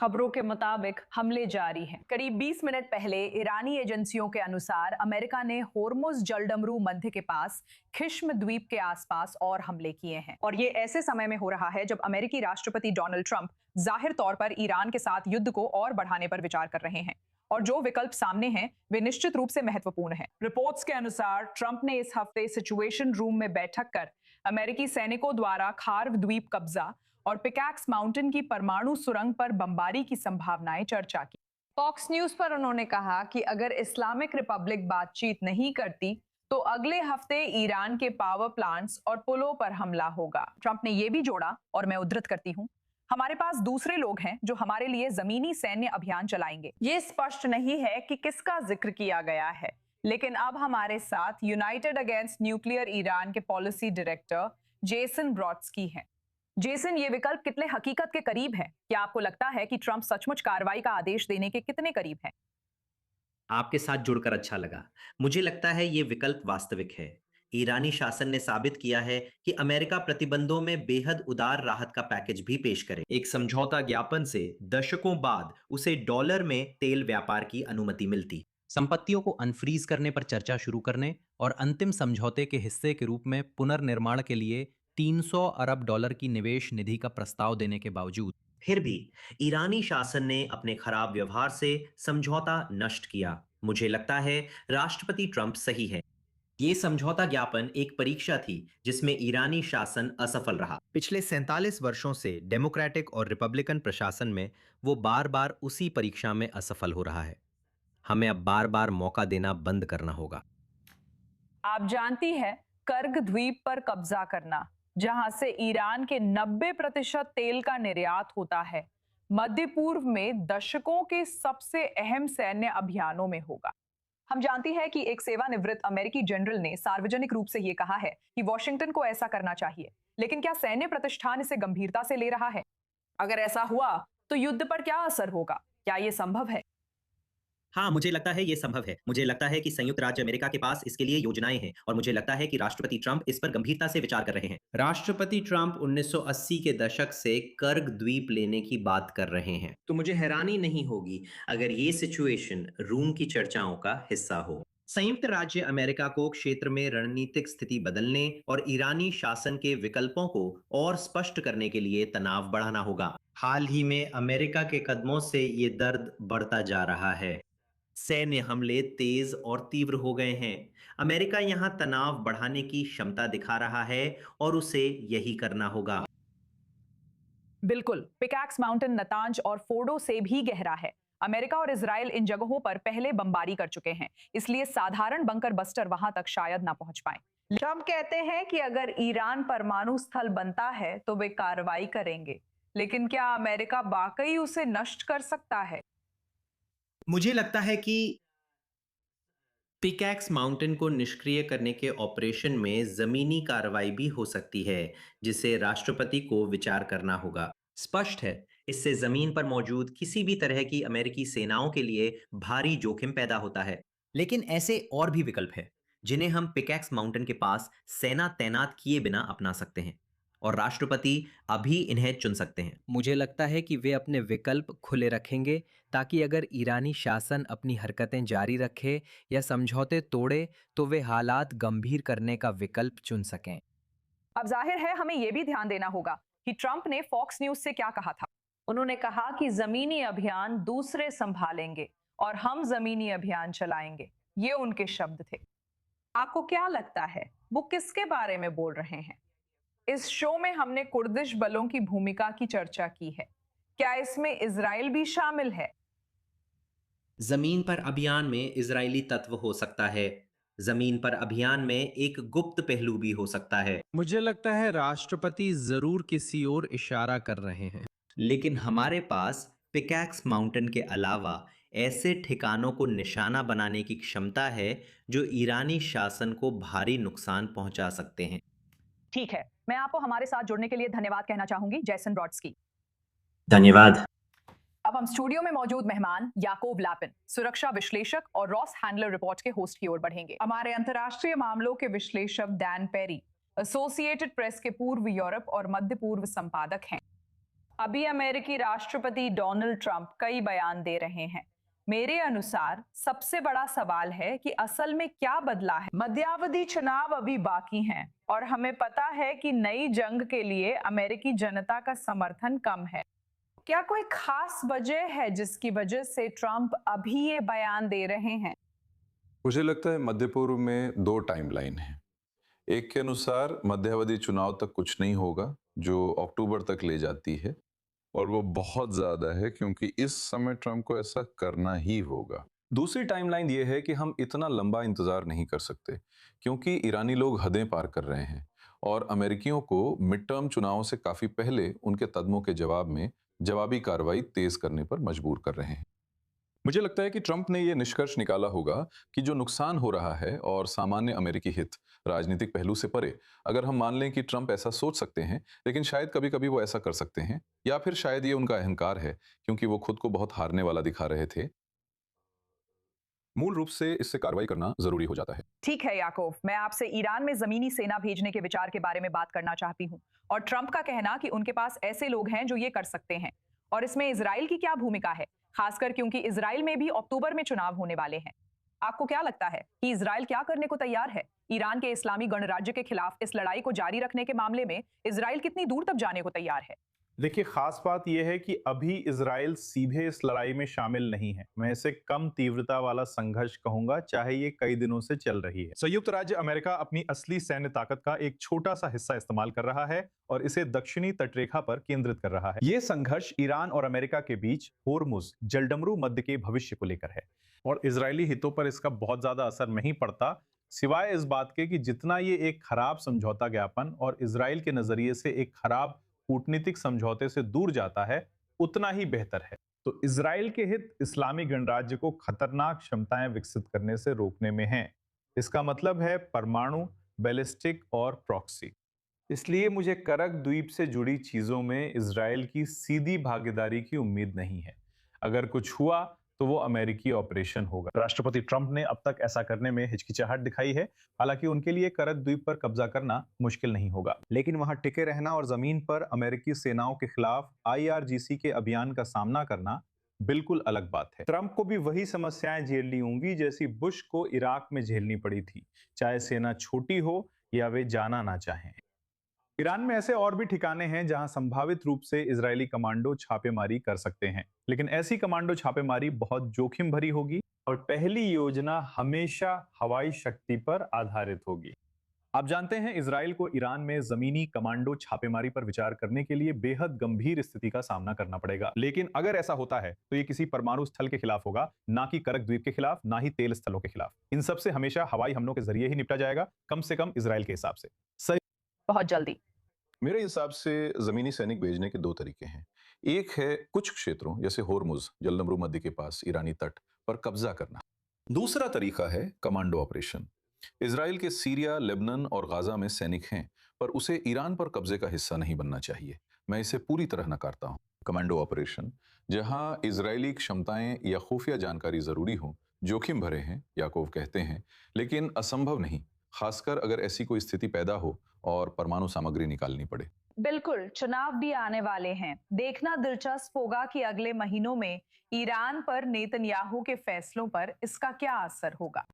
खबरों के मुताबिक हमले जारी हैं। करीब 20 मिनट पहले ईरानी एजेंसियों के अनुसार अमेरिका ने होर्मुज जलडमरू मध्य के पास खिश्म द्वीप के आसपास और हमले किए हैं। और ये ऐसे समय में हो रहा है जब अमेरिकी राष्ट्रपति डोनाल्ड ट्रंप जाहिर तौर पर ईरान के साथ युद्ध को और बढ़ाने पर विचार कर रहे हैं। और जो विकल्प सामने हैं वे निश्चित रूप से महत्वपूर्ण हैं। रिपोर्ट्स के अनुसार ट्रंप ने इस हफ्ते सिचुएशन रूम में बैठक कर अमेरिकी सैनिकों द्वारा खार्व द्वीप कब्जा और पिकैक्स माउंटेन की परमाणु सुरंग पर बमबारी की संभावनाएं चर्चा की। फॉक्स न्यूज पर उन्होंने कहा कि अगर इस्लामिक रिपब्लिक बातचीत नहीं करती तो अगले हफ्ते ईरान के पावर प्लांट्स और पुलों पर हमला होगा। ट्रंप ने यह भी जोड़ा, और मैं उद्धृत करती हूं, हमारे पास दूसरे लोग हैं जो हमारे लिए जमीनी सैन्य अभियान चलाएंगे। ये स्पष्ट नहीं है कि किसका जिक्र किया गया है, लेकिन अब हमारे साथ यूनाइटेड अगेंस्ट न्यूक्लियर ईरान के पॉलिसी डायरेक्टर जेसन ब्रॉडस्की हैं। जेसन, ये विकल्प कितने हकीकत के करीब है? क्या आपको लगता है कि ट्रंप सचमुच कार्रवाई का आदेश देने के कितने करीब है? आपके साथ जुड़कर अच्छा लगा। मुझे लगता है ये विकल्प वास्तविक है। ईरानी शासन ने साबित किया है कि अमेरिका प्रतिबंधों में बेहद उदार राहत का पैकेज भी पेश करे। एक समझौता ज्ञापन से दशकों बाद उसे डॉलर में तेल व्यापार की अनुमति मिलती। संपत्तियों को अनफ्रीज करने पर चर्चा शुरू करने और अंतिम समझौते के हिस्से के रूप में पुनर्निर्माण के लिए 300 अरब डॉलर की निवेश निधि का प्रस्ताव देने के बावजूद फिर भी ईरानी शासन ने अपने खराब व्यवहार से समझौता नष्ट किया। मुझे लगता है राष्ट्रपति ट्रंप सही है। ये समझौता ज्ञापन एक परीक्षा थी जिसमें ईरानी शासन असफल रहा। पिछले 47 वर्षों से डेमोक्रेटिक और रिपब्लिकन प्रशासन में वो बार बार उसी परीक्षा में असफल हो रहा है। हमें अब बार बार मौका देना बंद करना होगा। आप जानती है, कर्ग द्वीप पर कब्जा करना, जहां से ईरान के 90% तेल का निर्यात होता है, मध्य पूर्व में दशकों के सबसे अहम सैन्य अभियानों में होगा। हम जानती है कि एक सेवानिवृत्त अमेरिकी जनरल ने सार्वजनिक रूप से यह कहा है कि वॉशिंगटन को ऐसा करना चाहिए, लेकिन क्या सैन्य प्रतिष्ठान इसे गंभीरता से ले रहा है? अगर ऐसा हुआ तो युद्ध पर क्या असर होगा? क्या यह संभव है? हाँ, मुझे लगता है ये संभव है। मुझे लगता है कि संयुक्त राज्य अमेरिका के पास इसके लिए योजनाएं हैं और मुझे लगता है कि राष्ट्रपति ट्रंप इस पर गंभीरता से विचार कर रहे हैं। राष्ट्रपति ट्रंप 1980 के दशक से कर्ग द्वीप लेने की बात कर रहे हैं। तो मुझे हैरानी नहीं होगी अगर ये सिचुएशन रूम की चर्चाओं का हिस्सा हो। संयुक्त राज्य अमेरिका को क्षेत्र में रणनीतिक स्थिति बदलने और ईरानी शासन के विकल्पों को और स्पष्ट करने के लिए तनाव बढ़ाना होगा। हाल ही में अमेरिका के कदमों से ये दर्द बढ़ता जा रहा है। सैन्य हमले तेज और तीव्र हो गए हैं। अमेरिका यहां तनाव बढ़ाने की क्षमता दिखा रहा है और उसे यही करना होगा। बिल्कुल, पिकैक्स माउंटेन नतांज और फोर्डो से भी गहरा है। अमेरिका और इजराइल इन जगहों पर पहले बमबारी कर चुके हैं, इसलिए साधारण बंकर बस्टर वहां तक शायद ना पहुंच पाए। ट्रंप कहते हैं कि अगर ईरान परमाणु स्थल बनता है तो वे कार्रवाई करेंगे, लेकिन क्या अमेरिका वाकई उसे नष्ट कर सकता है? मुझे लगता है कि पिकैक्स माउंटेन को निष्क्रिय करने के ऑपरेशन में जमीनी कार्रवाई भी हो सकती है, जिसे राष्ट्रपति को विचार करना होगा। स्पष्ट है, इससे जमीन पर मौजूद किसी भी तरह की अमेरिकी सेनाओं के लिए भारी जोखिम पैदा होता है। लेकिन ऐसे और भी विकल्प हैं जिन्हें हम पिकैक्स माउंटेन के पास सेना तैनात किए बिना अपना सकते हैं और राष्ट्रपति अभी इन्हें चुन सकते हैं। मुझे लगता है कि वे अपने विकल्प खुले रखेंगे ताकि अगर ईरानी शासन अपनी हरकतें जारी रखे या समझौते तोड़े तो वे हालात गंभीर करने का विकल्प चुन सकें। अब जाहिर है हमें यह भी ध्यान देना होगा कि ट्रंप ने फॉक्स न्यूज से क्या कहा था। उन्होंने कहा कि जमीनी अभियान दूसरे संभालेंगे और हम जमीनी अभियान चलाएंगे। ये उनके शब्द थे। आपको क्या लगता है वो किसके बारे में बोल रहे हैं? इस शो में हमने कुर्दिश बलों की भूमिका की चर्चा की है। क्या इसमें इजराइल भी शामिल है? जमीन पर अभियान में इजरायली तत्व हो सकता है। जमीन पर अभियान में एक गुप्त पहलू भी हो सकता है। मुझे लगता है राष्ट्रपति जरूर किसी और इशारा कर रहे हैं। लेकिन हमारे पास पिकैक्स माउंटेन के अलावा ऐसे ठिकानों को निशाना बनाने की क्षमता है जो ईरानी शासन को भारी नुकसान पहुंचा सकते हैं। ठीक है, मैं आपको हमारे साथ जुड़ने के लिए धन्यवाद कहना चाहूंगी, जैसन ब्रॉडस्की। धन्यवाद। अब हम स्टूडियो में मौजूद मेहमान याकोब लैपिन, सुरक्षा विश्लेषक और रॉस हैंडलर रिपोर्ट के होस्ट की ओर बढ़ेंगे। हमारे अंतर्राष्ट्रीय मामलों के विश्लेषक डैन पेरी एसोसिएटेड प्रेस के पूर्व यूरोप और मध्य पूर्व संपादक हैं। अभी अमेरिकी राष्ट्रपति डोनाल्ड ट्रंप कई बयान दे रहे हैं। मेरे अनुसार सबसे बड़ा सवाल है कि असल में क्या बदला है। मध्यावधि चुनाव अभी बाकी हैं और हमें पता है कि नई जंग के लिए अमेरिकी जनता का समर्थन कम है। क्या कोई खास वजह है जिसकी वजह से ट्रंप अभी ये बयान दे रहे हैं? मुझे लगता है मध्य पूर्व में दो टाइमलाइन है। एक के अनुसार मध्यावधि चुनाव तक कुछ नहीं होगा, जो अक्टूबर तक ले जाती है, और वो बहुत ज्यादा है क्योंकि इस समय ट्रंप को ऐसा करना ही होगा। दूसरी टाइमलाइन ये है कि हम इतना लंबा इंतजार नहीं कर सकते क्योंकि ईरानी लोग हदें पार कर रहे हैं और अमेरिकियों को मिड टर्म चुनावों से काफी पहले उनके कदमों के जवाब में जवाबी कार्रवाई तेज करने पर मजबूर कर रहे हैं। मुझे लगता है कि ट्रंप ने यह निष्कर्ष निकाला होगा कि जो नुकसान हो रहा है और सामान्य अमेरिकी हित राजनीतिक पहलू से परे, अगर हम मान लें कि ट्रंप ऐसा सोच सकते हैं, लेकिन शायद कभी कभी वो ऐसा कर सकते हैं, या फिर शायद ये उनका अहंकार है क्योंकि वो खुद को बहुत हारने वाला दिखा रहे थे, मूल रूप से इससे कार्रवाई करना जरूरी हो जाता है। ठीक है याकूब, मैं आपसे ईरान में जमीनी सेना भेजने के विचार के बारे में बात करना चाहती हूँ और ट्रंप का कहना कि उनके पास ऐसे लोग हैं जो ये कर सकते हैं, और इसमें इजराइल की क्या भूमिका है, खासकर क्योंकि इजराइल में भी अक्टूबर में चुनाव होने वाले हैं। आपको क्या लगता है कि इजराइल क्या करने को तैयार है? ईरान के इस्लामी गणराज्य के खिलाफ इस लड़ाई को जारी रखने के मामले में इजराइल कितनी दूर तक जाने को तैयार है? देखिए, खास बात यह है कि अभी इजराइल सीधे इस लड़ाई में शामिल नहीं है। मैं इसे कम तीव्रता वाला संघर्ष कहूंगा, चाहे ये कई दिनों से चल रही है। संयुक्त राज्य अमेरिका अपनी असली सैन्य ताकत का एक छोटा सा हिस्सा इस्तेमाल कर रहा है और इसे दक्षिणी तटरेखा पर केंद्रित कर रहा है। ये संघर्ष ईरान और अमेरिका के बीच होर्मुज जलडमरू मध्य के भविष्य को लेकर है और इजरायली हितों पर इसका बहुत ज्यादा असर नहीं पड़ता, सिवाय इस बात के कि जितना ये एक खराब समझौता ज्ञापन और इजराइल के नजरिए से एक खराब कूटनीतिक समझौते से दूर जाता है, उतना ही बेहतर है। तो इजराइल के हित इस्लामी गणराज्य को खतरनाक क्षमताएं विकसित करने से रोकने में हैं। इसका मतलब है परमाणु, बैलिस्टिक और प्रॉक्सी। इसलिए मुझे करक द्वीप से जुड़ी चीजों में इजराइल की सीधी भागीदारी की उम्मीद नहीं है। अगर कुछ हुआ तो वो अमेरिकी ऑपरेशन होगा। राष्ट्रपति ट्रंप ने अब तक ऐसा करने में हिचकिचाहट दिखाई है, हालांकि उनके लिए करक द्वीप पर कब्जा करना मुश्किल नहीं होगा, लेकिन वहां टिके रहना और जमीन पर अमेरिकी सेनाओं के खिलाफ IRGC के अभियान का सामना करना बिल्कुल अलग बात है। ट्रंप को भी वही समस्याएं झेलनी होंगी जैसी बुश को इराक में झेलनी पड़ी थी, चाहे सेना छोटी हो या वे जाना ना चाहें। ईरान में ऐसे और भी ठिकाने हैं जहां संभावित रूप से इजरायली कमांडो छापेमारी कर सकते हैं, लेकिन ऐसी कमांडो छापेमारी बहुत जोखिम भरी होगी और पहली योजना हमेशा हवाई शक्ति पर आधारित होगी। आप जानते हैं, इजराइल को ईरान में जमीनी कमांडो छापेमारी पर विचार करने के लिए बेहद गंभीर स्थिति का सामना करना पड़ेगा, लेकिन अगर ऐसा होता है तो ये किसी परमाणु स्थल के खिलाफ होगा, ना कि करक द्वीप के खिलाफ, ना ही तेल स्थलों के खिलाफ। इन सब से हमेशा हवाई हमलों के जरिए ही निपटा जाएगा, कम से कम इजराइल के हिसाब से। सही, बहुत जल्दी। मेरे हिसाब से जमीनी सैनिक भेजने के दो तरीके हैं। एक है कुछ क्षेत्रों जैसे होर्मुज जलडमरू मध्य के पास ईरानी तट पर कब्जा करना। दूसरा तरीका है कमांडो ऑपरेशन। इजराइल के सीरिया, लेबनान और गाजा में सैनिक हैं, पर उसे ईरान पर कब्जे का हिस्सा नहीं बनना चाहिए। मैं इसे पूरी तरह नकारता हूं। कमांडो ऑपरेशन जहां इजरायली क्षमताएं या खुफिया जानकारी जरूरी हो, जोखिम भरे हैं, याकूब कहते हैं, लेकिन असंभव नहीं, खासकर अगर ऐसी कोई स्थिति पैदा हो और परमाणु सामग्री निकालनी पड़े। बिल्कुल, चुनाव भी आने वाले हैं। देखना दिलचस्प होगा कि अगले महीनों में ईरान पर नेतन्याहू के फैसलों पर इसका क्या असर होगा।